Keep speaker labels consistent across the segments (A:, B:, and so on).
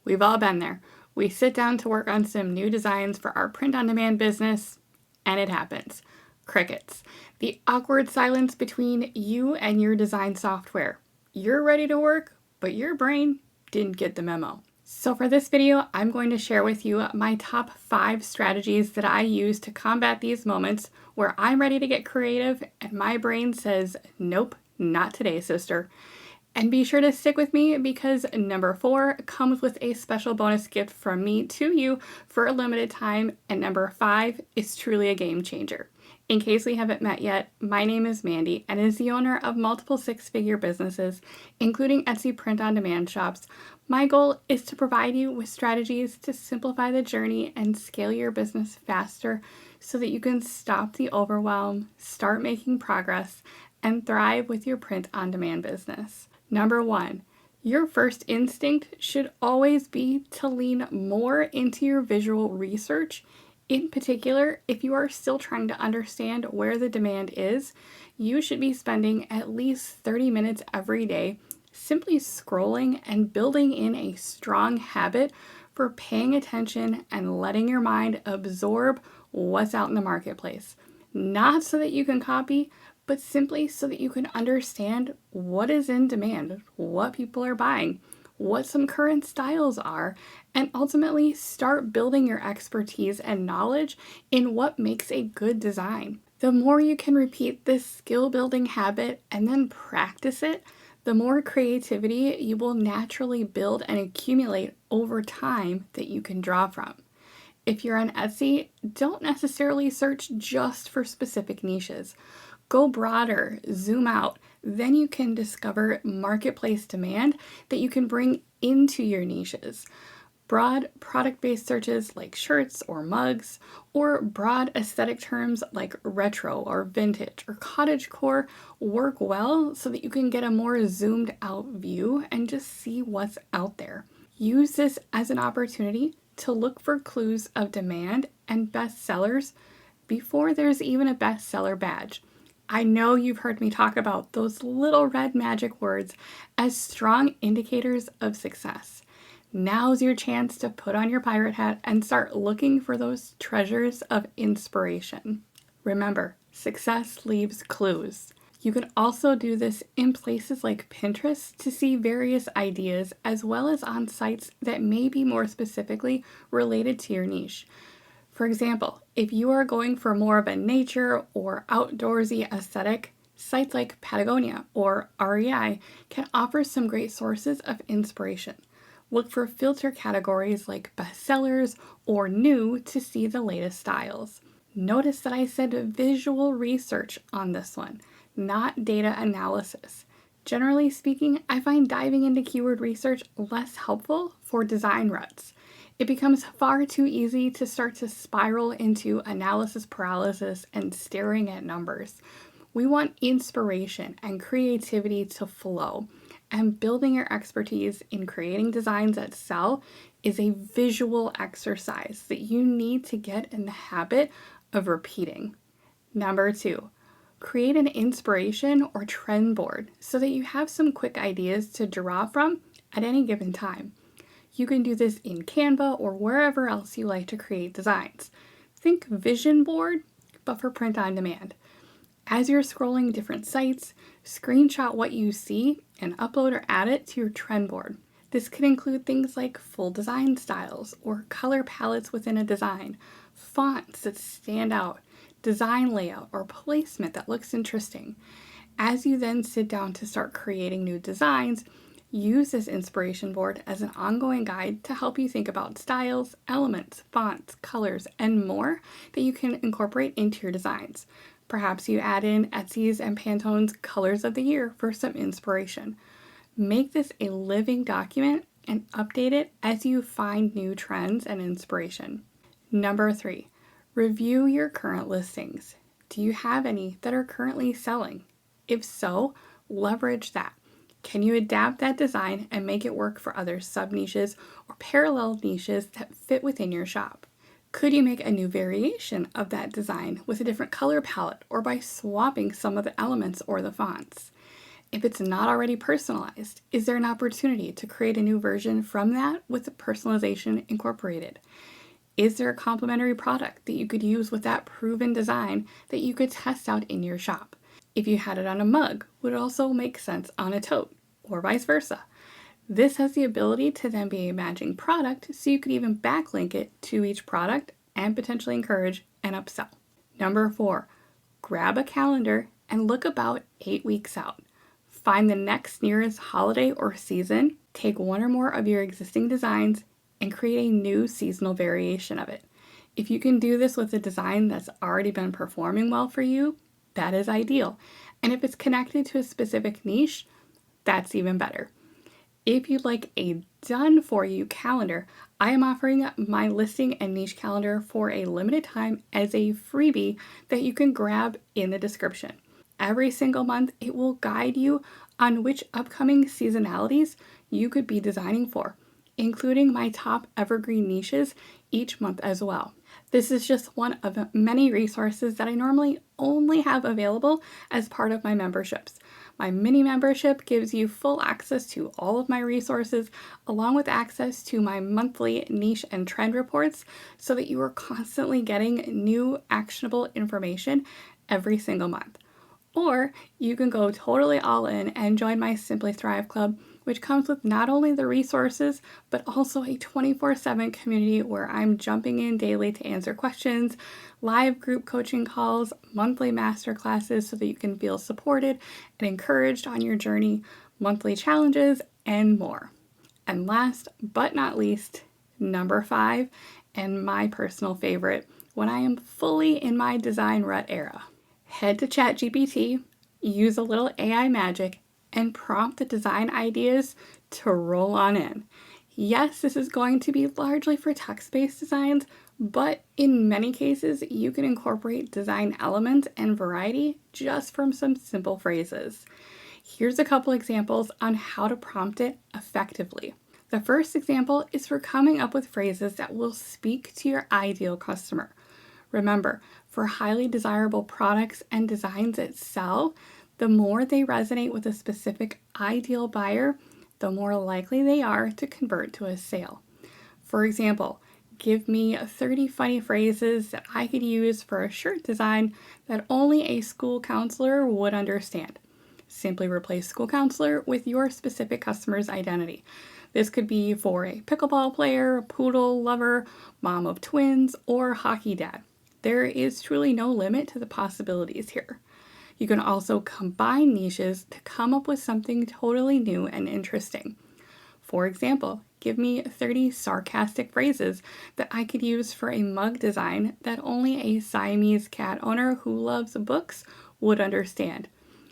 A: We've all been there. We sit down to work on some new designs for our print-on-demand business, and it happens. Crickets. The awkward silence between you and your design software. You're ready to work, but your brain didn't get the memo. So for this video, I'm going to share with you my top 5 strategies that I use to combat these moments where I'm ready to get creative and my brain says, nope, not today, sister. And be sure to stick with me because number 4 comes with a special bonus gift from me to you for a limited time, and number 5 is truly a game changer. In case we haven't met yet, my name is Mandy and is the owner of multiple 6-figure businesses, including Etsy print-on-demand shops. My goal is to provide you with strategies to simplify the journey and scale your business faster so that you can stop the overwhelm, start making progress, and thrive with your print-on-demand business. Number 1, your first instinct should always be to lean more into your visual research. In particular, if you are still trying to understand where the demand is, you should be spending at least 30 minutes every day simply scrolling and building in a strong habit for paying attention and letting your mind absorb what's out in the marketplace. Not so that you can copy, but simply so that you can understand what is in demand, what people are buying, what some current styles are, and ultimately start building your expertise and knowledge in what makes a good design. The more you can repeat this skill building habit and then practice it, the more creativity you will naturally build and accumulate over time that you can draw from. If you're on Etsy, don't necessarily search just for specific niches. Go broader, zoom out, then you can discover marketplace demand that you can bring into your niches. Broad product-based searches like shirts or mugs, or broad aesthetic terms like retro or vintage or cottagecore work well so that you can get a more zoomed out view and just see what's out there. Use this as an opportunity to look for clues of demand and bestsellers before there's even a bestseller badge. I know you've heard me talk about those little red magic words as strong indicators of success. Now's your chance to put on your pirate hat and start looking for those treasures of inspiration. Remember, success leaves clues. You can also do this in places like Pinterest to see various ideas, as well as on sites that may be more specifically related to your niche. For example, if you are going for more of a nature or outdoorsy aesthetic, sites like Patagonia or REI can offer some great sources of inspiration. Look for filter categories like bestsellers or new to see the latest styles. Notice that I said visual research on this one, not data analysis. Generally speaking, I find diving into keyword research less helpful for design ruts. It becomes far too easy to start to spiral into analysis paralysis and staring at numbers. We want inspiration and creativity to flow, and building your expertise in creating designs that sell is a visual exercise that you need to get in the habit of repeating. Number 2, create an inspiration or trend board so that you have some quick ideas to draw from at any given time. You can do this in Canva or wherever else you like to create designs. Think vision board, but for print on demand. As you're scrolling different sites, screenshot what you see and upload or add it to your trend board. This could include things like full design styles or color palettes within a design, fonts that stand out, design layout or placement that looks interesting. As you then sit down to start creating new designs, use this inspiration board as an ongoing guide to help you think about styles, elements, fonts, colors, and more that you can incorporate into your designs. Perhaps you add in Etsy's and Pantone's colors of the year for some inspiration. Make this a living document and update it as you find new trends and inspiration. Number 3, review your current listings. Do you have any that are currently selling? If so, leverage that. Can you adapt that design and make it work for other sub-niches or parallel niches that fit within your shop? Could you make a new variation of that design with a different color palette or by swapping some of the elements or the fonts? If it's not already personalized, is there an opportunity to create a new version from that with the personalization incorporated? Is there a complementary product that you could use with that proven design that you could test out in your shop? If you had it on a mug, would it also make sense on a tote, or vice versa? This has the ability to then be a matching product, so you could even backlink it to each product and potentially encourage an upsell. Number 4, grab a calendar and look about 8 weeks out. Find the next nearest holiday or season, take one or more of your existing designs, and create a new seasonal variation of it. If you can do this with a design that's already been performing well for you, that is ideal. And if it's connected to a specific niche, that's even better. If you'd like a done-for-you calendar, I am offering my listing and niche calendar for a limited time as a freebie that you can grab in the description. Every single month, it will guide you on which upcoming seasonalities you could be designing for, including my top evergreen niches each month as well. This is just one of many resources that I normally only have available as part of my memberships. My mini membership gives you full access to all of my resources, along with access to my monthly niche and trend reports, so that you are constantly getting new actionable information every single month. Or you can go totally all in and join my Simply Thrive Club, which comes with not only the resources, but also a 24/7 community where I'm jumping in daily to answer questions, live group coaching calls, monthly masterclasses so that you can feel supported and encouraged on your journey, monthly challenges, and more. And last but not least, number 5, and my personal favorite, when I am fully in my design rut era. Head to ChatGPT, use a little AI magic, and prompt the design ideas to roll on in. Yes, this is going to be largely for text-based designs, but in many cases, you can incorporate design elements and variety just from some simple phrases. Here's a couple examples on how to prompt it effectively. The first example is for coming up with phrases that will speak to your ideal customer. Remember, for highly desirable products and designs that sell, the more they resonate with a specific ideal buyer, the more likely they are to convert to a sale. For example, give me 30 funny phrases that I could use for a shirt design that only a school counselor would understand. Simply replace school counselor with your specific customer's identity. This could be for a pickleball player, poodle lover, mom of twins, or hockey dad. There is truly no limit to the possibilities here. You can also combine niches to come up with something totally new and interesting. For example, give me 30 sarcastic phrases that I could use for a mug design that only a Siamese cat owner who loves books would understand.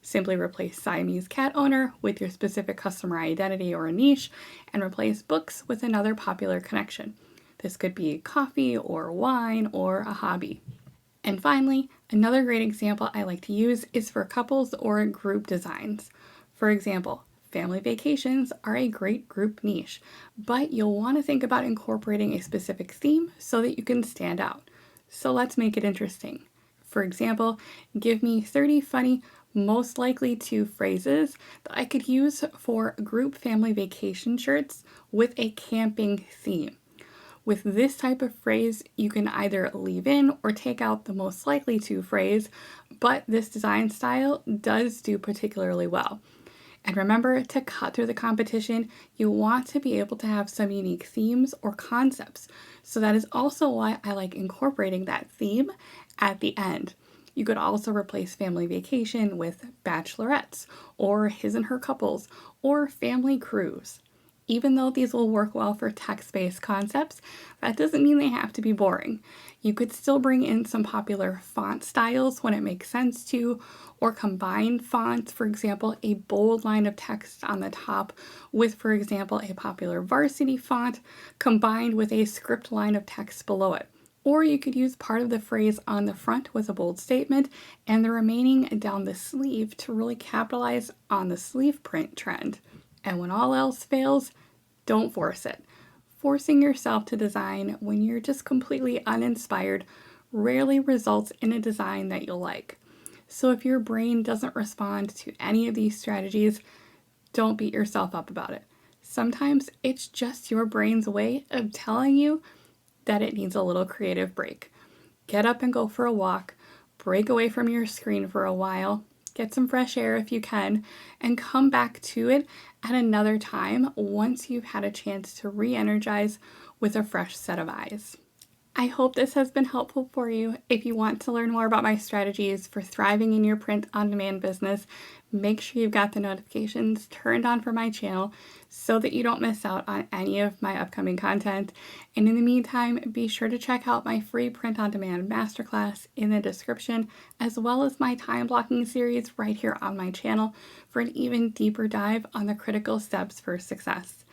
A: Simply replace Siamese cat owner with your specific customer identity or a niche, and replace books with another popular connection. This could be coffee or wine or a hobby. And finally, another great example I like to use is for couples or group designs. For example, family vacations are a great group niche, but you'll want to think about incorporating a specific theme so that you can stand out. So let's make it interesting. For example, give me 30 funny, most likely to phrases that I could use for group family vacation shirts with a camping theme. With this type of phrase, you can either leave in or take out the most likely to phrase, but this design style does do particularly well. And remember, to cut through the competition, you want to be able to have some unique themes or concepts. So that is also why I like incorporating that theme at the end. You could also replace family vacation with bachelorettes, or his and her couples, or family cruise. Even though these will work well for text-based concepts, that doesn't mean they have to be boring. You could still bring in some popular font styles when it makes sense to, or combine fonts, for example, a bold line of text on the top with, for example, a popular varsity font combined with a script line of text below it. Or you could use part of the phrase on the front with a bold statement and the remaining down the sleeve to really capitalize on the sleeve print trend. And when all else fails, don't force it. Forcing yourself to design when you're just completely uninspired rarely results in a design that you'll like. So if your brain doesn't respond to any of these strategies, don't beat yourself up about it. Sometimes it's just your brain's way of telling you that it needs a little creative break. Get up and go for a walk, break away from your screen for a while, get some fresh air if you can, and come back to it at another time once you've had a chance to re-energize with a fresh set of eyes. I hope this has been helpful for you. If you want to learn more about my strategies for thriving in your print-on-demand business, make sure you've got the notifications turned on for my channel so that you don't miss out on any of my upcoming content. And in the meantime, be sure to check out my free print-on-demand masterclass in the description, as well as my time blocking series right here on my channel for an even deeper dive on the critical steps for success.